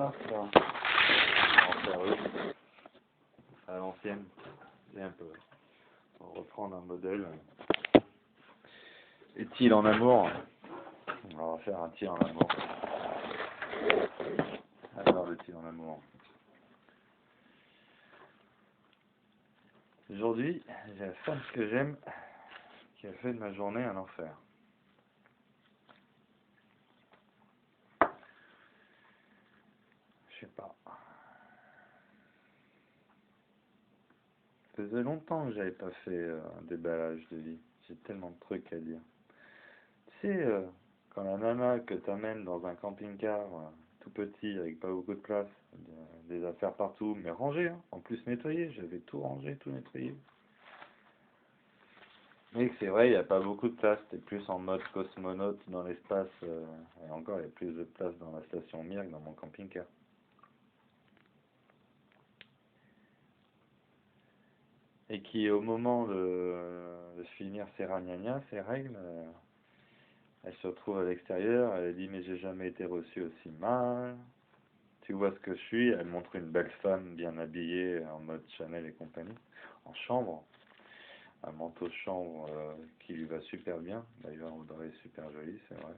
Ah, ça. En faire eux, à l'ancienne. C'est un peu. On va reprendre un modèle. Est-il en amour? On va faire un tir en amour. Alors, le tir en amour. Aujourd'hui, j'ai la femme que j'aime qui a fait de ma journée un enfer. Je sais pas. Ça faisait longtemps que j'avais pas fait un déballage de vie. J'ai tellement de trucs à dire. Tu sais, quand la nana que t'amènes dans un camping-car tout petit, avec pas beaucoup de place, des affaires partout, mais rangées, hein, en plus nettoyées, j'avais tout rangé, tout nettoyé. Mais c'est vrai, il n'y a pas beaucoup de place, t'es plus en mode cosmonaute dans l'espace, et encore, il y a plus de place dans la station Mir que dans mon camping-car. Et qui, au moment de finir ses ragnagnas, ses règles, elle se retrouve à l'extérieur, elle dit mais j'ai jamais été reçue aussi mal. Tu vois ce que je suis, elle montre une belle femme bien habillée en mode Chanel et compagnie, en chambre, un manteau de chambre qui lui va super bien. D'ailleurs Audrey est super jolie, c'est vrai.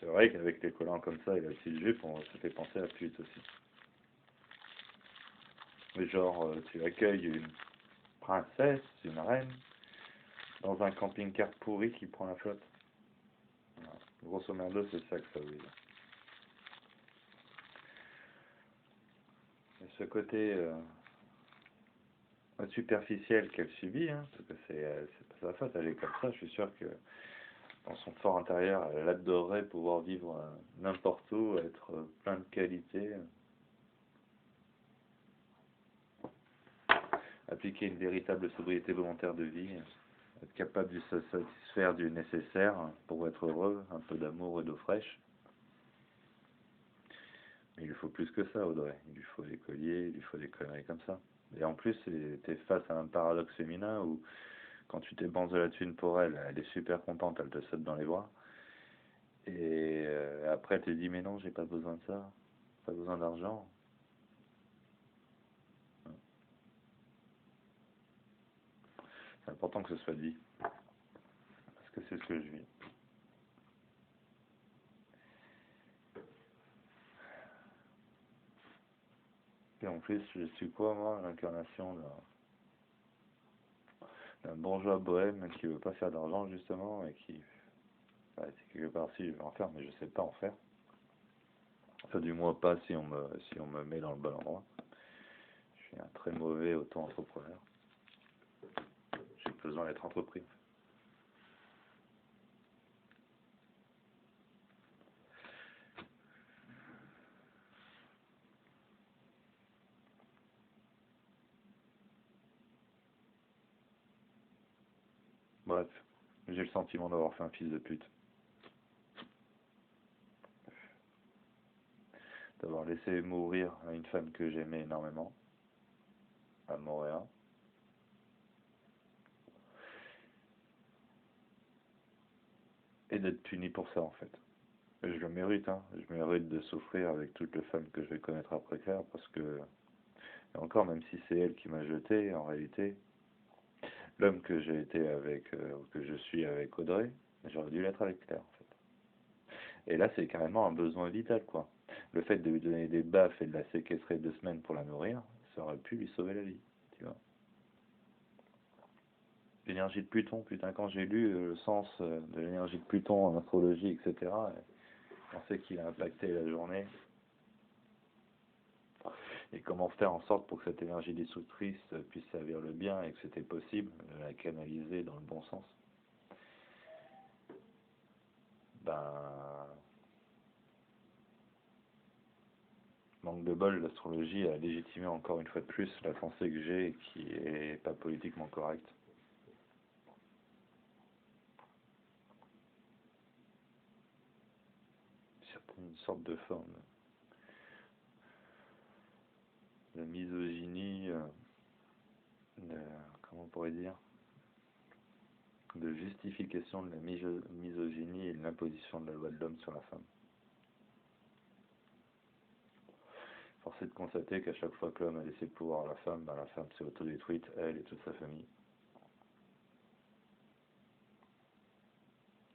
C'est vrai qu'avec les collants comme ça et la petite jupe, on se fait penser à pute aussi. Mais genre tu accueilles une princesse, une reine, dans un camping-car pourri qui prend la flotte. Voilà. Grosso modo c'est ça que ça veut dire. Et ce côté superficiel qu'elle subit, hein, parce que c'est pas sa faute, elle est comme ça, je suis sûr que dans son fort intérieur, elle adorerait pouvoir vivre n'importe où, être plein de qualités, appliquer une véritable sobriété volontaire de vie, être capable de se satisfaire du nécessaire pour être heureux, un peu d'amour et d'eau fraîche. Mais il lui faut plus que ça, Audrey. Il lui faut des colliers, il lui faut des conneries comme ça. Et en plus, t'es face à un paradoxe féminin où quand tu dépenses de la thune pour elle, elle est super contente, elle te saute dans les bras. Et après, elle te dit, mais non, j'ai pas besoin de ça, pas besoin d'argent. C'est important que ce soit dit, parce que c'est ce que je vis. Et en plus, je suis quoi, moi, l'incarnation d'un bourgeois bohème qui veut pas faire d'argent, justement, et qui, bah, c'est quelque part, si, je vais en faire, mais je sais pas en faire. Enfin, du moins pas si on me met dans le bon endroit. Je suis un très mauvais auto-entrepreneur. J'ai besoin d'être entrepris. Bref, j'ai le sentiment d'avoir fait un fils de pute. D'avoir laissé mourir une femme que j'aimais énormément, à Montréal. Et d'être puni pour ça, en fait. Et je le mérite, hein. Je mérite de souffrir avec toutes les femmes que je vais connaître après ça, parce que, et encore, même si c'est elle qui m'a jeté, en réalité, l'homme que j'ai été avec, que je suis avec Audrey, j'aurais dû l'être avec Claire, en fait. Et là, c'est carrément un besoin vital, quoi. Le fait de lui donner des baffes et de la séquestrer 2 semaines pour la nourrir, ça aurait pu lui sauver la vie, tu vois. L'énergie de Pluton, putain, quand j'ai lu le sens de l'énergie de Pluton en astrologie, etc., on sait qu'il a impacté la journée. Et comment faire en sorte pour que cette énergie destructrice puisse servir le bien et que c'était possible de la canaliser dans le bon sens. Ben, manque de bol, l'astrologie a légitimé encore une fois de plus la pensée que j'ai et qui est pas politiquement correcte. Une sorte de forme de misogynie, comment on pourrait dire, de justification de la misogynie et de l'imposition de la loi de l'homme sur la femme. Force est de constater qu'à chaque fois que l'homme a laissé le pouvoir à la femme s'est autodétruite, elle et toute sa famille.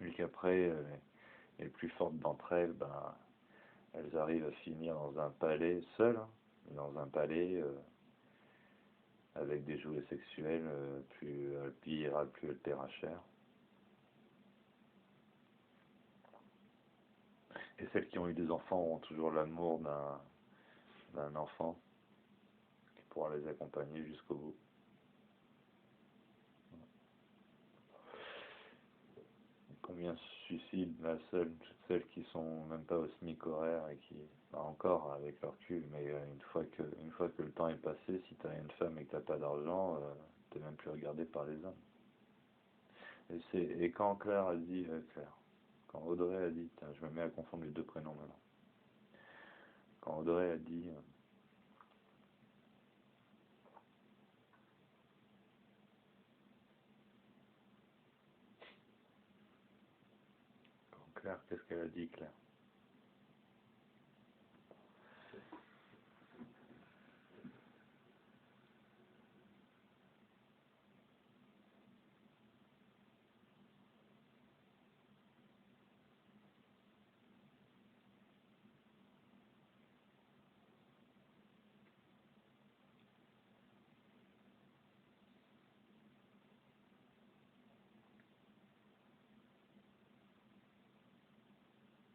Et qu'après, les plus fortes d'entre elles, elles arrivent à finir dans un palais seules, hein, dans un palais avec des jouets sexuels, plus elle pillera, plus elle paiera cher. Et celles qui ont eu des enfants auront toujours l'amour d'un enfant qui pourra les accompagner jusqu'au bout. Combien se suicident toutes celles qui sont même pas au SMIC horaire et qui, encore avec leur cul, mais une fois que le temps est passé, si t'as une femme et que t'as pas d'argent, t'es même plus regardé par les hommes. Et quand Claire a dit, quand Audrey a dit, je me mets à confondre les deux prénoms maintenant. Quand Audrey a dit, Claire, qu'est-ce qu'elle a dit, Claire?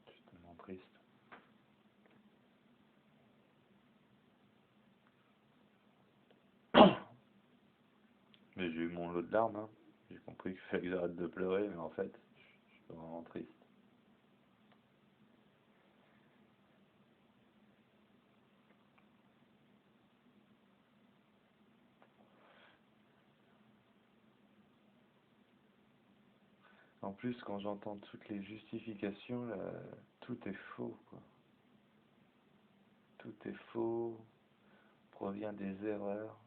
Je suis tellement triste. Mais j'ai eu mon lot de larmes, hein. J'ai compris qu'il fallait que j'arrête de pleurer, mais en fait, je suis vraiment triste. En plus, quand j'entends toutes les justifications, là, tout est faux, quoi. Tout est faux, provient des erreurs.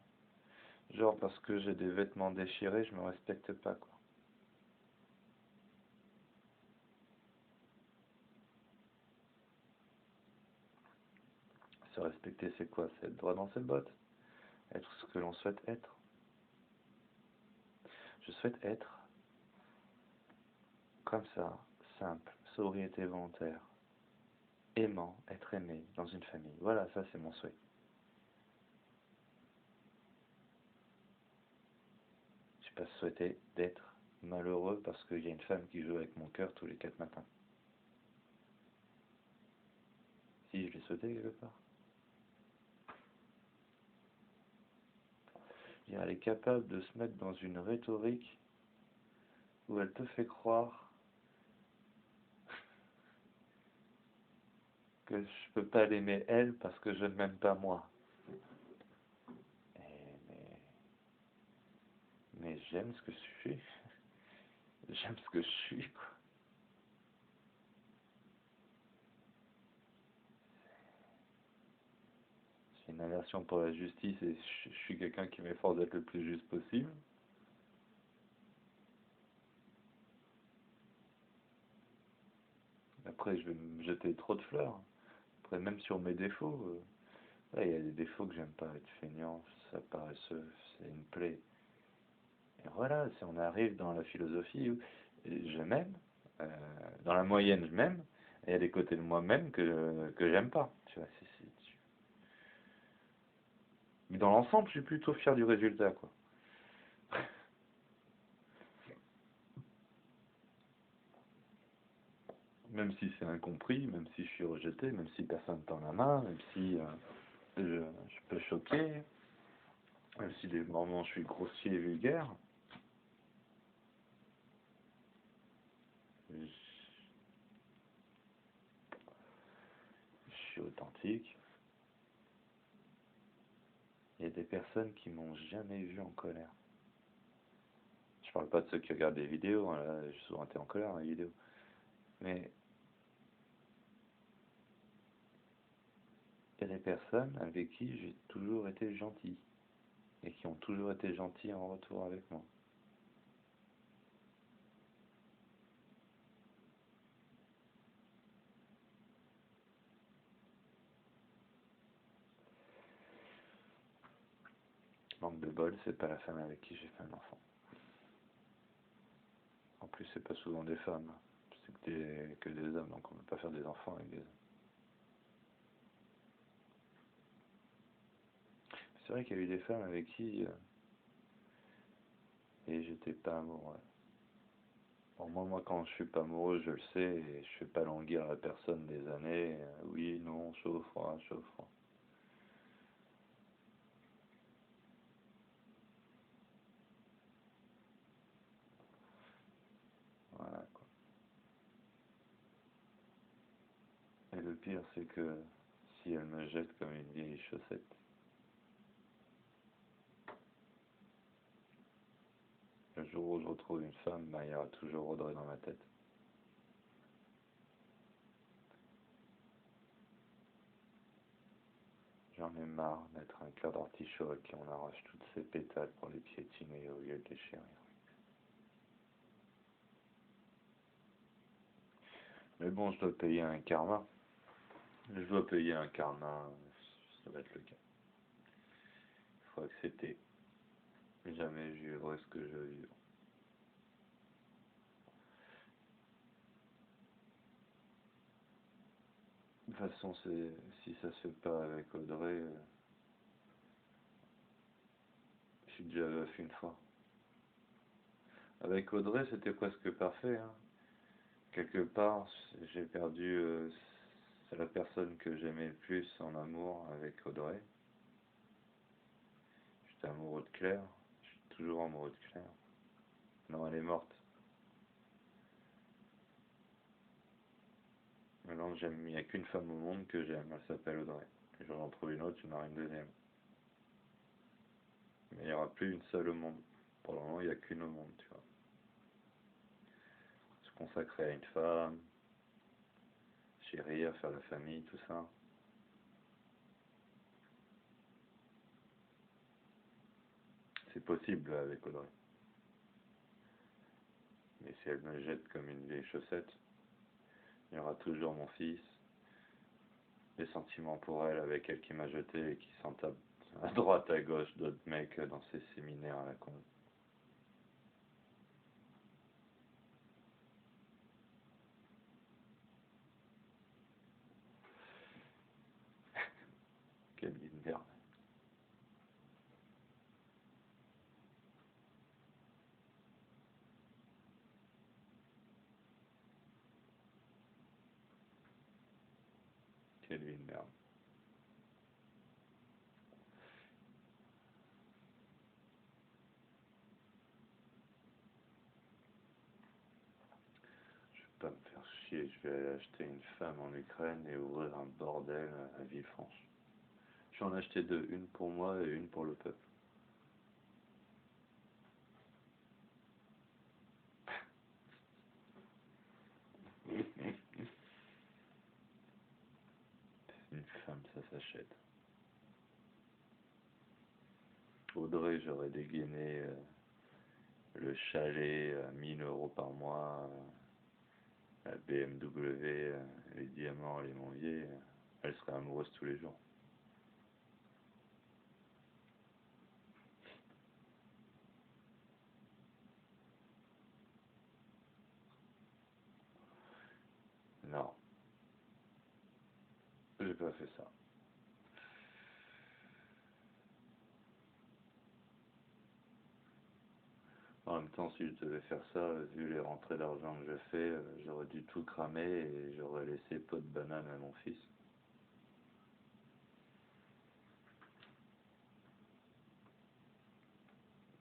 Genre parce que j'ai des vêtements déchirés, je me respecte pas, quoi. Se respecter, c'est quoi? C'est être droit dans ses bottes. Être ce que l'on souhaite être. Je souhaite être comme ça, simple, sobriété volontaire, aimant, être aimé dans une famille. Voilà, ça c'est mon souhait. Je n'ai pas souhaité d'être malheureux parce qu'il y a une femme qui joue avec mon cœur tous les 4 matins. Si, je l'ai souhaité quelque part. Elle est capable de se mettre dans une rhétorique où elle te fait croire que je peux pas l'aimer elle parce que je ne m'aime pas moi. Mais j'aime ce que je suis. J'aime ce que je suis, quoi. J'ai une aversion pour la justice et je suis quelqu'un qui m'efforce d'être le plus juste possible. Après, je vais me jeter trop de fleurs. Après, même sur mes défauts, ouais, il y a des défauts que j'aime pas, être feignant, ça paresseux, c'est une plaie. Et voilà, si on arrive dans la philosophie où je m'aime, euh, dans la moyenne je m'aime, et il y a des côtés de moi-même que j'aime pas. Tu vois, mais dans l'ensemble, je suis plutôt fier du résultat, quoi. Même si c'est incompris, même si je suis rejeté, même si personne tend la main, même si je peux choquer, même si des moments je suis grossier et vulgaire, je, je suis authentique. Il y a des personnes qui m'ont jamais vu en colère. Je parle pas de ceux qui regardent des vidéos, hein, là, j'ai souvent été en colère dans les vidéos. Mais il y a des personnes avec qui j'ai toujours été gentil et qui ont toujours été gentils en retour avec moi. manque de bol, c'est pas la femme avec qui j'ai fait un enfant. En plus, c'est pas souvent des femmes, c'est que des hommes, donc on peut pas faire des enfants avec des hommes. C'est vrai qu'il y a eu des femmes avec qui et j'étais pas amoureux. Bon, moi, quand je suis pas amoureux, je le sais, et je fais pas languir la personne des années. Oui, non, chaud, froid, chaud, froid. Voilà, quoi. Et le pire, c'est que si elle me jette comme une vieille chaussette, le jour où je retrouve une femme, bah, il y aura toujours Audrey dans ma tête. J'en ai marre d'être un cœur d'artichaut à qui on arrache toutes ses pétales pour les piétiner au lieu de les chérir. Mais bon, je dois payer un karma. Je dois payer un karma, ça va être le cas. Il faut accepter. Jamais je vivrai ce que je veux vivre. De toute façon, si ça se fait pas avec Audrey, je suis déjà veuf une fois. Avec Audrey, c'était presque parfait, hein. Quelque part, j'ai perdu, c'est la personne que j'aimais le plus en amour avec Audrey. J'étais amoureux de Claire, je suis toujours amoureux de Claire. Non, elle est morte. Maintenant, il n'y a qu'une femme au monde que j'aime, elle s'appelle Audrey. Et j'en trouve une autre, j'en aurai une deuxième. Mais il n'y aura plus une seule au monde. Pour le moment, il n'y a qu'une au monde, tu vois. Se consacrer à une femme, chérir, faire la famille, tout ça. C'est possible avec Audrey. Mais si elle me jette comme une vieille chaussette, il y aura toujours mon fils, des sentiments pour elle avec elle qui m'a jeté et qui s'en tape à droite, à gauche d'autres mecs dans ses séminaires à la con. Quelle vie de merde. Quelle vie de merde. Je vais pas me faire chier, je vais aller acheter une femme en Ukraine et ouvrir un bordel à Villefranche. J'en ai acheté deux, une pour moi et une pour le peuple. Une femme, ça s'achète. Audrey, j'aurais dégainé le chalet à 1 000 € par mois, la BMW, les diamants, les Monvier. Elle serait amoureuse tous les jours. Non, j'ai pas fait ça. En même temps, si je devais faire ça, vu les rentrées d'argent que je fais, j'aurais dû tout cramer et j'aurais laissé pot de banane à mon fils.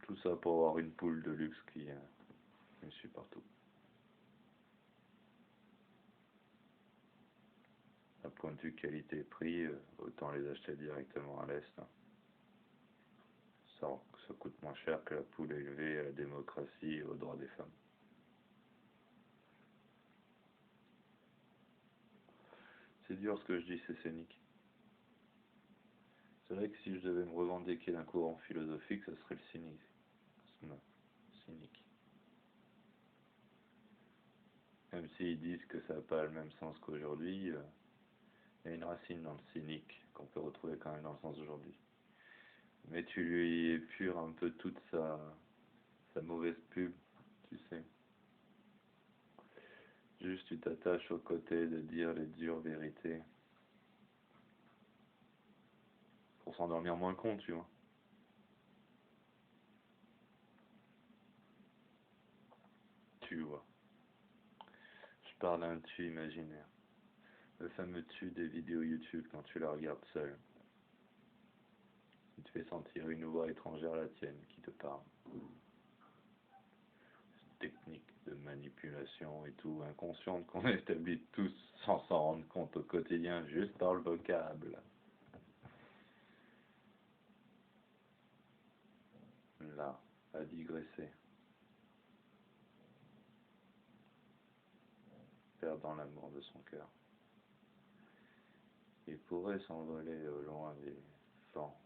Tout ça pour avoir une poule de luxe qui me suit partout. À point de vue qualité-prix, autant les acheter directement à l'Est, hein. Ça coûte moins cher que la poule élevée à la démocratie et aux droits des femmes. C'est dur ce que je dis, c'est scénique. C'est vrai que si je devais me revendiquer d'un courant philosophique, ce serait le cynisme. Cynique. Même s'ils disent que ça n'a pas le même sens qu'aujourd'hui, il y a une racine dans le cynique qu'on peut retrouver quand même dans le sens d'aujourd'hui. Mais tu lui épures un peu toute sa mauvaise pub, tu sais. Juste tu t'attaches au côté de dire les dures vérités. Pour s'endormir moins con, tu vois. Tu vois. Je parle d'un tu imaginaire. Le fameux tu des vidéos YouTube quand tu la regardes seul. Il te fait sentir une voix étrangère à la tienne qui te parle. Technique de manipulation et tout, inconsciente qu'on établit tous sans s'en rendre compte au quotidien, juste par le vocable. Là, à digresser, perdant l'amour de son cœur. Il pourrait s'envoler au loin des vents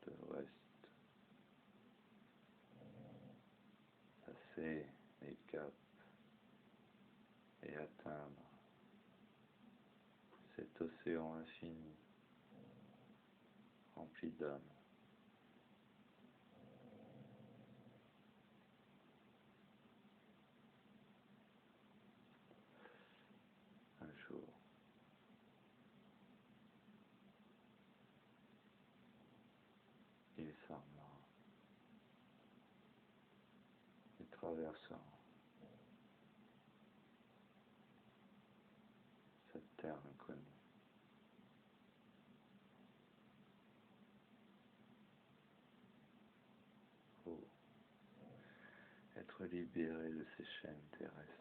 de l'ouest, passer les caps et atteindre cet océan infini, rempli d'âmes. Un jour, il s'armera et traversera cette terre inconnue. Pour être libéré de ces chaînes terrestres.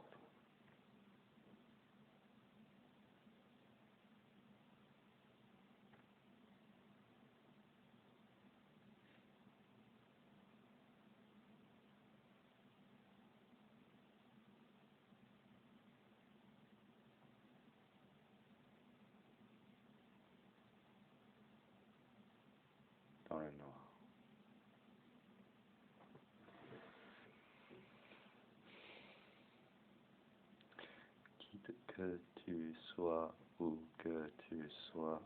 Dans le noir. Qui que tu sois, où que tu sois,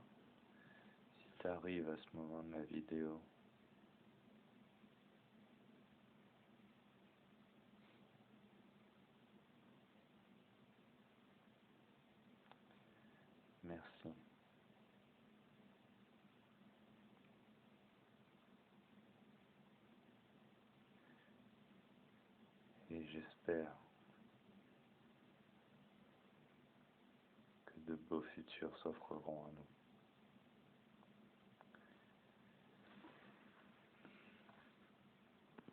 si tu arrives à ce moment de la vidéo, merci. Et j'espère que de beaux futurs s'offreront à nous.